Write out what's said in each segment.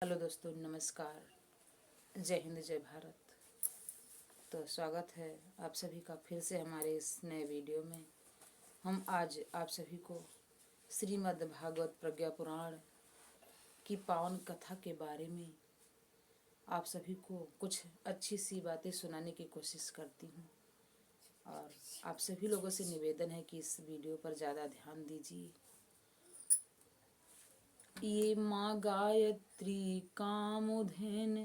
Hello दोस्तों, नमस्कार। जय हिंद, जय भारत। तो स्वागत है आप सभी का फिर से हमारे इस नए वीडियो में। हम आज आप सभी को श्रीमद् भागवत प्रज्ञा पुराण की पावन कथा के बारे में आप सभी को कुछ अच्छी सी बातें सुनाने की कोशिश करती हूँ। और आप सभी लोगों से निवेदन है कि इस वीडियो पर ज़्यादा ध्यान दीजिए। ये माँ गायत्री कामधेन,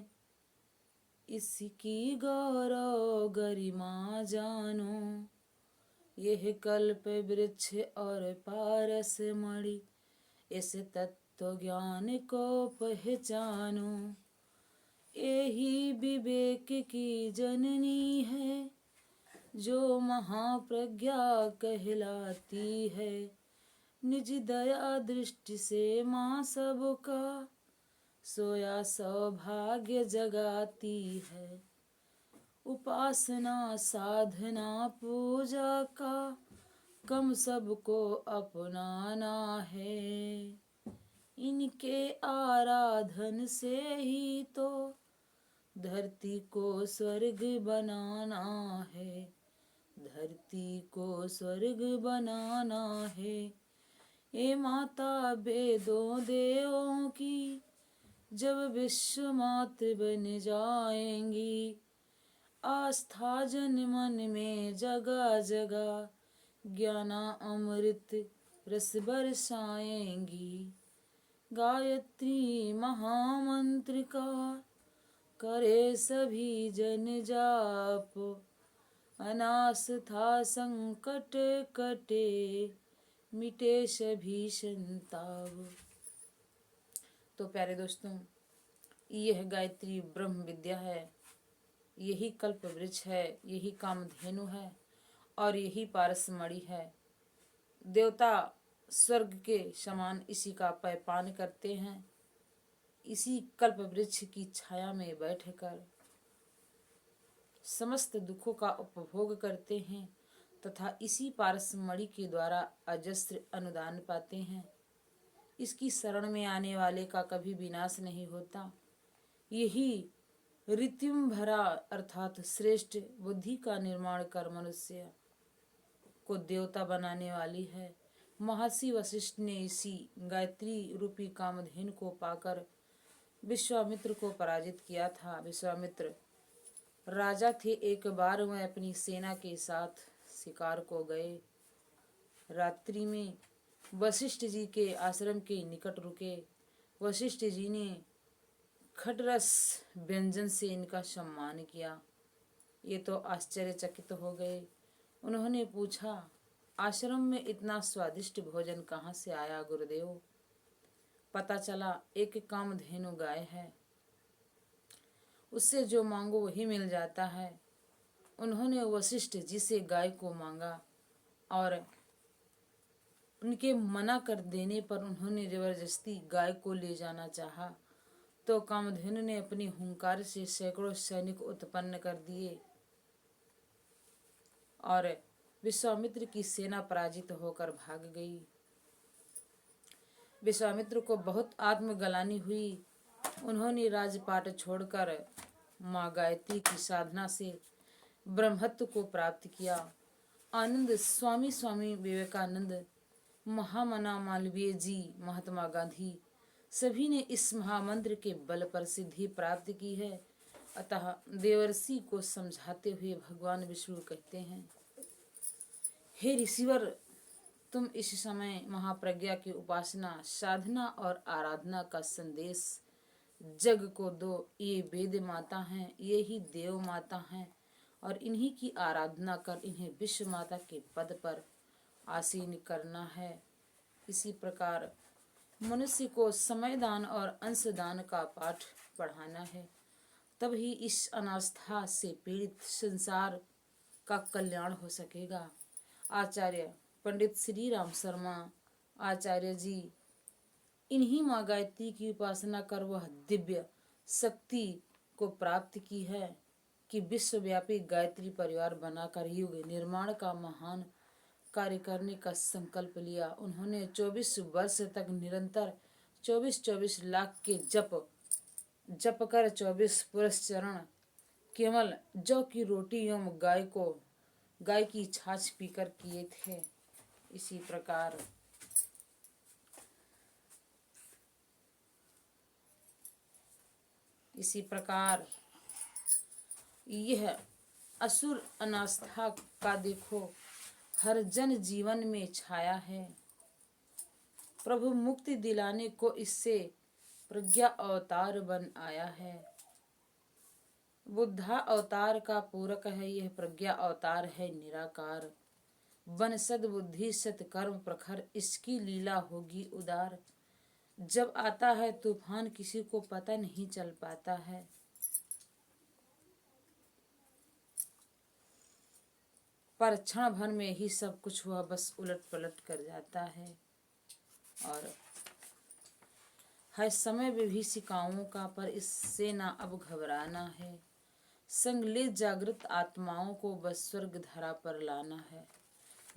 इसकी गौरव गरिमा जानो। यह कल्प वृक्ष और पारस मणि, इस तत्व ज्ञान को पहचानो। यही विवेक की जननी है, जो महाप्रज्ञा कहलाती है। निज दया दृष्टि से माँ सबका सोया सौभाग्य जगाती है। उपासना साधना पूजा का कम सबको अपनाना है। इनके आराधन से ही तो धरती को स्वर्ग बनाना है। धरती को स्वर्ग बनाना है। ये माता वेदों देवों की जब विश्व मातृ बन जाएंगी, आस्था जन मन में जगह जगह ज्ञाना अमृत रस बरसाएंगी। गायत्री महामंत्र का करे सभी जन जाप, अनास था संकट कटे, मिटे सभी संताप। तो प्यारे दोस्तों, यह गायत्री ब्रह्म विद्या है, यही कल्प वृक्ष है, यही कामधेनु है और यही पारसमणि है। देवता स्वर्ग के समान इसी का पैपान करते हैं। इसी कल्प वृक्ष की छाया में बैठकर समस्त दुखों का उपभोग करते हैं तथा इसी पारसमणि के द्वारा अजस्र अनुदान पाते हैं। इसकी शरण में आने वाले का कभी विनाश नहीं होता। यही ऋत्विम भरा अर्थात श्रेष्ठ बुद्धि का निर्माण कर मनुष्य को देवता बनाने वाली है। महर्षि वशिष्ठ ने इसी गायत्री रूपी कामधेनु को पाकर विश्वामित्र को पराजित किया था। विश्वामित्र राजा थे। एक बार वह अपनी सेना के साथ शिकार को गए। रात्रि में वशिष्ठ जी के आश्रम के निकट रुके। वशिष्ठ जी ने खटरस व्यंजन से इनका सम्मान किया। ये तो आश्चर्यचकित हो गए। उन्होंने पूछा, आश्रम में इतना स्वादिष्ट भोजन कहाँ से आया गुरुदेव? पता चला एक कामधेनु गाय है, उससे जो मांगो वही मिल जाता है। उन्होंने वशिष्ठ जी से गाय को मांगा और उनके मना कर देने पर उन्होंने जबरदस्ती गाय को ले जाना चाहा तो कामधेनु ने अपनी हुंकार से सैकड़ों सैनिक उत्पन्न कर दिए और विश्वामित्र की सेना पराजित होकर भाग गई। विश्वामित्र को बहुत आत्मग्लानि हुई। उन्होंने राजपाट छोड़कर माँ गायत्री की साधना से ब्रह्मत्व को प्राप्त किया। आनंद स्वामी स्वामी विवेकानंद, महामना मालवीय जी, महात्मा गांधी सभी ने इस महामंत्र के बल पर सिद्धि प्राप्त की है। अतः देवर्षि को समझाते हुए भगवान विष्णु कहते हैं, हे ऋषिवर, तुम इस समय महाप्रज्ञा की उपासना, साधना और आराधना का संदेश जग को दो। ये वेद माता हैं, ये ही देव माता हैं और इन्हीं की आराधना कर इन्हें विश्व माता के पद पर आसीन करना है। इसी प्रकार मनुष्य को समय दान और अंशदान का पाठ पढ़ाना है, तभी इस अनास्था से पीड़ित संसार का कल्याण हो सकेगा। आचार्य पंडित श्री राम शर्मा आचार्य जी इन्हीं माँ गायत्री की उपासना कर वह दिव्य शक्ति को प्राप्त की है कि विश्वव्यापी गायत्री परिवार बनाकर युग निर्माण का महान कार्य करने का संकल्प लिया। उन्होंने 24 वर्ष तक निरंतर 24-24 लाख के जप जप कर 24 पुरुष चरण, केवल जौ की रोटी एवं गाय की छाछ पीकर किए थे। इसी प्रकार यह असुर अनास्था का देखो हर जन जीवन में छाया है। प्रभु मुक्ति दिलाने को इससे प्रज्ञा अवतार बन आया है। बुद्धा अवतार का पूरक है, यह प्रज्ञा अवतार है निराकार। बन सद्बुद्धि सत्कर्म प्रखर, इसकी लीला होगी उदार। जब आता है तूफान किसी को पता नहीं चल पाता है। पर क्षण भर में ही सब कुछ हुआ बस उलट पलट कर जाता है। और है समय विभीषिकाओं का, पर इससे ना अब घबराना है। संग ले जागृत आत्माओं को बस स्वर्ग धरा पर लाना है,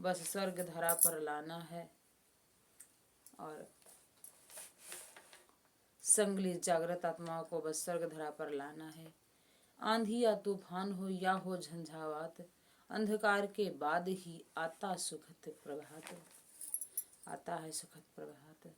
बस स्वर्ग धरा पर लाना है। और संग ले जागृत आत्माओं को बस स्वर्ग धरा पर लाना है। आंधी या तूफान हो या हो झंझावात, अंधकार के बाद ही आता सुखद प्रभात, आता है सुखद प्रभात।